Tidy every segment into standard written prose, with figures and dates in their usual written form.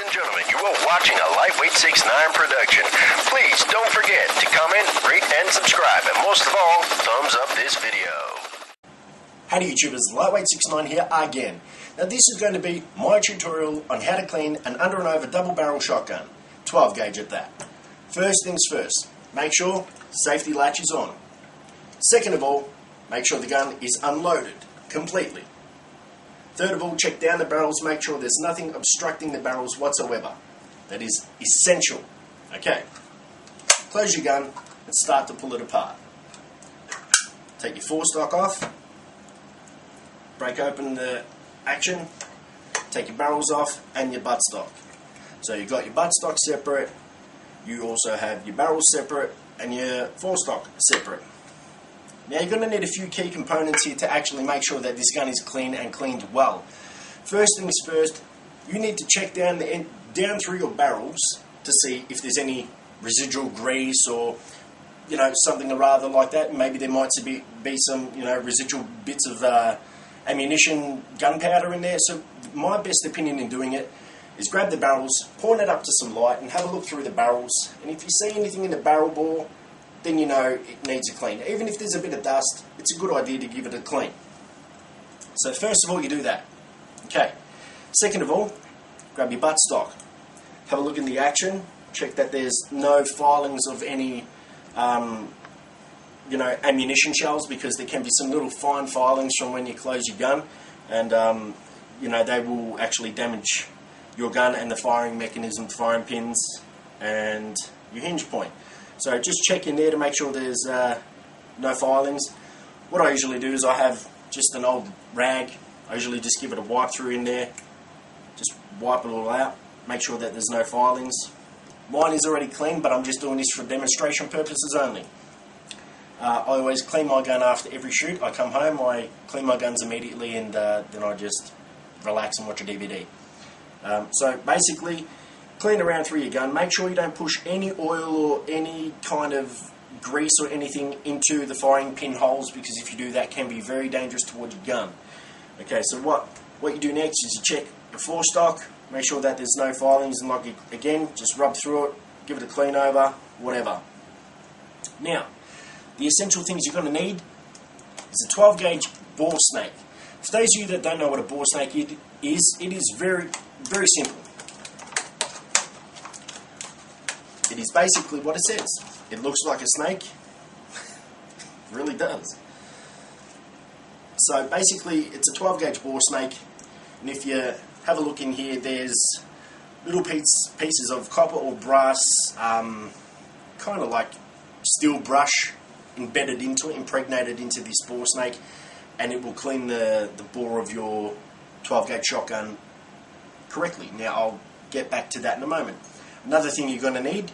Ladies and gentlemen, you are watching a Lightweight 69 production. Please don't forget to comment, rate, and subscribe. And most of all, thumbs up this video. Howdy YouTubers, Lightweight 69 here again. Now this is going to be my tutorial on how to clean an under and over double barrel shotgun. 12 gauge at that. First things first, make sure safety latch is on. Second of all, make sure the gun is unloaded completely. Third of all, check down the barrels, make sure there's nothing obstructing the barrels whatsoever. That is essential. Okay, close your gun and start to pull it apart. Take your forestock off, break open the action, take your barrels off and your buttstock. So you've got your buttstock separate, you also have your barrels separate and your forestock separate. Now you're going to need a few key components here to actually make sure that this gun is clean and cleaned well. First things first, you need to check down through your barrels to see if there's any residual grease or something or rather like that. Maybe there might be some residual bits of ammunition, gunpowder in there. So my best opinion in doing it is grab the barrels, point it up to some light and have a look through the barrels, and if you see anything in the barrel bore, then you know it needs a clean. Even if there's a bit of dust, it's a good idea to give it a clean. So first of all, you do that. Okay. Second of all, grab your buttstock. Have a look in the action. Check that there's no filings of any, ammunition shells, because there can be some little fine filings from when you close your gun, and they will actually damage your gun and the firing mechanism, firing pins, and your hinge point. So just check in there to make sure there's no filings. What I usually do is I have just an old rag. I usually just give it a wipe through in there. Just wipe it all out. Make sure that there's no filings. Mine is already clean, but I'm just doing this for demonstration purposes only. I always clean my gun after every shoot. I come home, I clean my guns immediately, and then I just relax and watch a DVD. So basically, clean around through your gun. Make sure you don't push any oil or any kind of grease or anything into the firing pin holes, because if you do, that can be very dangerous towards your gun. Okay, so what you do next is you check your forestock, make sure that there's no filings, and again, just rub through it, give it a clean over, whatever. Now, the essential things you're going to need is a 12 gauge bore snake. For those of you that don't know what a bore snake is, it is very, very simple. It is basically what it says. It looks like a snake. It really does. So basically it's a 12 gauge bore snake, and if you have a look in here, there's little pieces of copper or brass, kind of like steel brush embedded into it, impregnated into this bore snake, and it will clean the bore of your 12 gauge shotgun correctly. Now I'll get back to that in a moment. Another thing you're going to need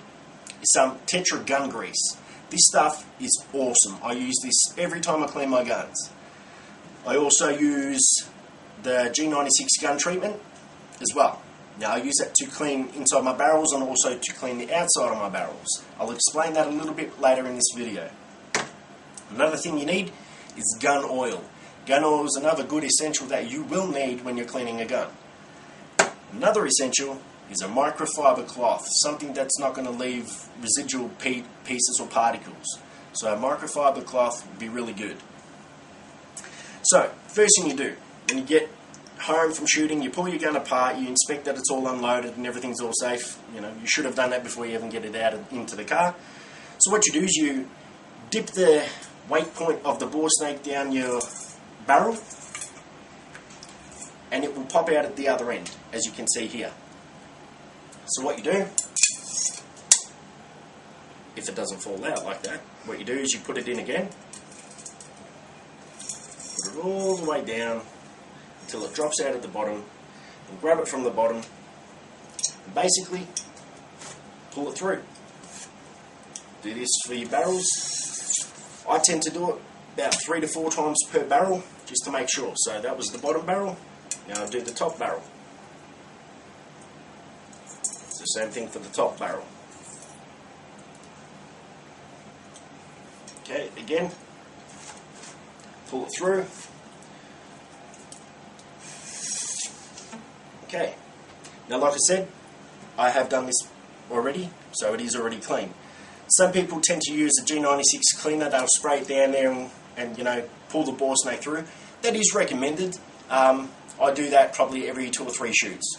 is some Tetra gun grease. This stuff is awesome. I use this every time I clean my guns. I also use the G96 gun treatment as well. Now I use that to clean inside my barrels and also to clean the outside of my barrels. I'll explain that a little bit later in this video. Another thing you need is gun oil. Gun oil is another good essential that you will need when you're cleaning a gun. Another essential is a microfiber cloth, something that's not going to leave residual pieces or particles. So a microfiber cloth would be really good. So, first thing you do, when you get home from shooting, you pull your gun apart, you inspect that it's all unloaded and everything's all safe. You should have done that before you even get it out into the car. So what you do is you dip the weight point of the bore snake down your barrel, and it will pop out at the other end, as you can see here. So what you do, if it doesn't fall out like that, what you do is you put it in again, put it all the way down until it drops out at the bottom, and grab it from the bottom, and basically pull it through. Do this for your barrels. I tend to do it about 3 to 4 times per barrel, just to make sure. So that was the bottom barrel, now I'll do the top barrel. It's the same thing for the top barrel. Okay, again, pull it through. Okay, now like I said, I have done this already, so it is already clean. Some people tend to use a G96 cleaner. They'll spray it down there and you know, pull the bore snake through. That is recommended. I do that probably every 2 or 3 shoots.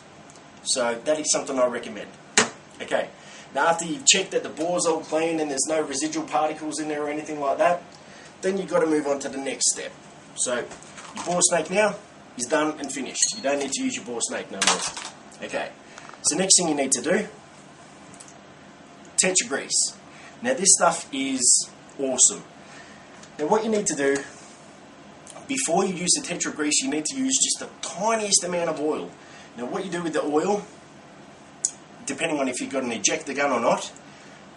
So that is something I recommend. Okay, now after you've checked that the bore's all clean and there's no residual particles in there or anything like that, then you've got to move on to the next step. So your bore snake now is done and finished. You don't need to use your bore snake no more. Okay, so next thing you need to do, Tetra grease. Now this stuff is awesome. Now what you need to do, before you use the Tetra grease, you need to use just the tiniest amount of oil. Now what you do with the oil, depending on if you've got an ejector gun or not,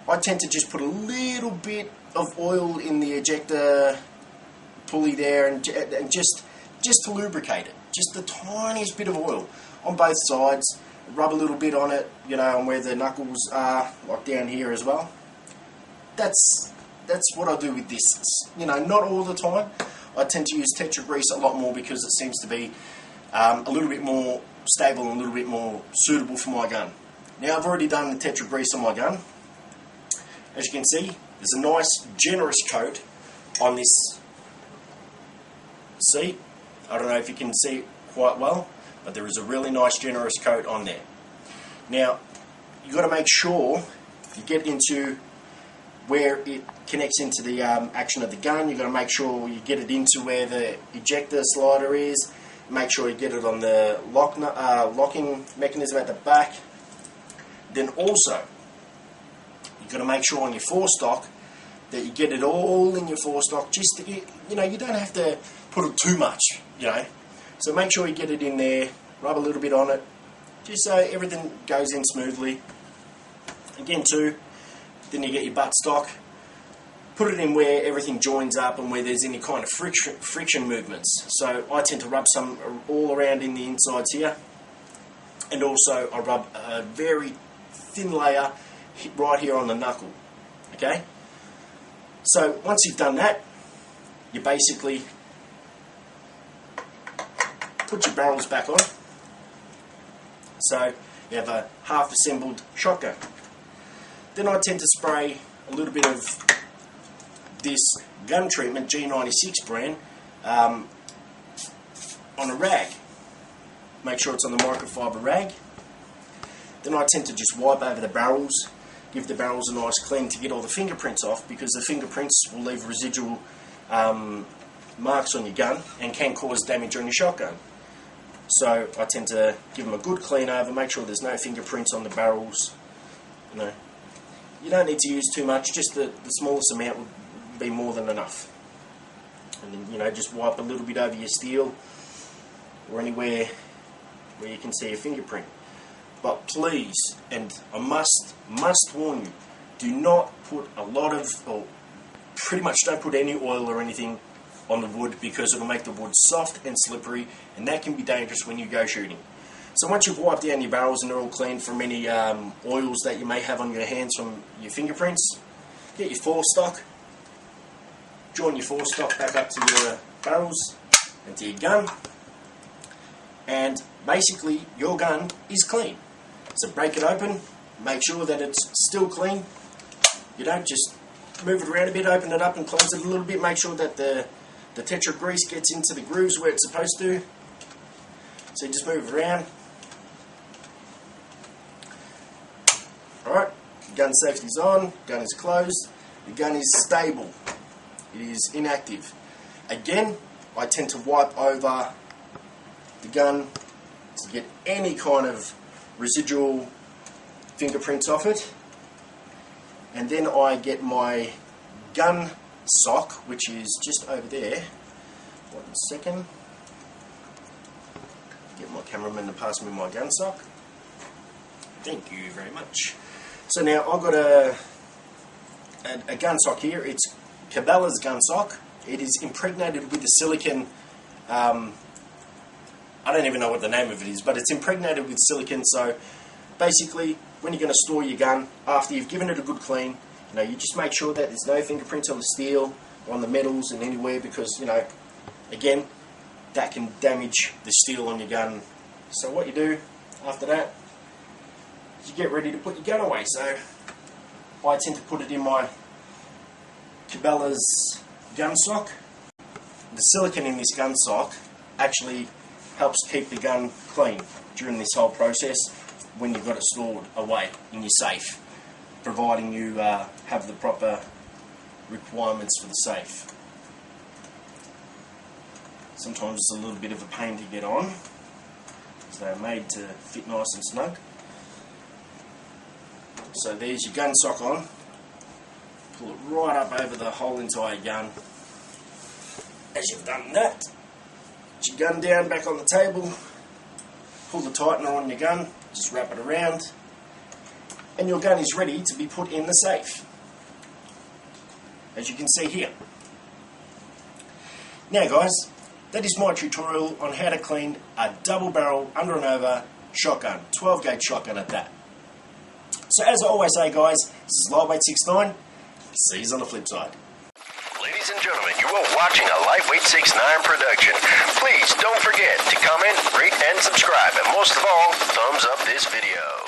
I tend to just put a little bit of oil in the ejector pulley there and just to lubricate it. Just the tiniest bit of oil on both sides. Rub a little bit on it, you know, on where the knuckles are, like down here as well. That's what I do with this. You know, not all the time. I tend to use Tetra grease a lot more because it seems to be a little bit more stable and a little bit more suitable for my gun. Now I've already done the Tetra grease on my gun. As you can see, there's a nice generous coat on this seat. I don't know if you can see it quite well, but there is a really nice generous coat on there. Now you've got to make sure you get into where it connects into the action of the gun. You've got to make sure you get it into where the ejector slider is. Make sure you get it on the locking mechanism at the back. Then also, you've got to make sure on your forestock that you get it all in your forestock. Just to, you know, you don't have to put it too much, you know. So make sure you get it in there, rub a little bit on it, just so everything goes in smoothly. Again too, then you get your buttstock, put it in where everything joins up and where there's any kind of friction movements. So I tend to rub some all around in the insides here, and also I rub a very thin layer right here on the knuckle. Okay? So once you've done that, you basically put your barrels back on. So you have a half assembled shotgun. Then I tend to spray a little bit of this gun treatment G96 brand on a rag. Make sure it's on the microfiber rag. Then I tend to just wipe over the barrels, give the barrels a nice clean to get all the fingerprints off, because the fingerprints will leave residual marks on your gun and can cause damage on your shotgun. So I tend to give them a good clean over, make sure there's no fingerprints on the barrels. You know, you don't need to use too much, just the smallest amount would be more than enough. And then, you know, just wipe a little bit over your steel or anywhere where you can see a fingerprint. But please, and I must warn you, do not put a lot of, or pretty much don't put any oil or anything on the wood, because it'll make the wood soft and slippery, and that can be dangerous when you go shooting. So once you've wiped down your barrels and they're all clean from any oils that you may have on your hands from your fingerprints, get your forestock, join your forestock back up to your barrels and to your gun, and basically your gun is clean. So break it open, make sure that it's still clean. You don't just move it around a bit, open it up and close it a little bit, make sure that the Tetra grease gets into the grooves where it's supposed to. So you just move it around. Alright, gun safety's on, gun is closed, the gun is stable, it is inactive. Again, I tend to wipe over the gun to get any kind of residual fingerprints off it, and then I get my gun sock, which is just over there. 1 second. Get my cameraman to pass me my gun sock. Thank you very much. So now I've got a gun sock here. It's Cabela's gun sock. It is impregnated with the silicone. I don't even know what the name of it is, but it's impregnated with silicone. So basically, when you're going to store your gun, after you've given it a good clean, you know, you just make sure that there's no fingerprints on the steel, or on the metals, and anywhere, because, you know, again, that can damage the steel on your gun. So what you do after that, to get ready to put your gun away. So I tend to put it in my Cabela's gun sock. The silicone in this gun sock actually helps keep the gun clean during this whole process when you've got it stored away in your safe, providing you have the proper requirements for the safe. Sometimes it's a little bit of a pain to get on, because they're made to fit nice and snug. So there's your gun sock on. Pull it right up over the whole entire gun. As you've done that, put your gun down back on the table, pull the tightener on your gun, just wrap it around, and your gun is ready to be put in the safe, as you can see here. Now guys, that is my tutorial on how to clean a double barrel under and over shotgun, 12 gauge shotgun at that. So as I always say guys, this is Lightweight 69, see you on the flip side. Ladies and gentlemen, you are watching a Lightweight 69 production. Please don't forget to comment, rate, and subscribe. And most of all, thumbs up this video.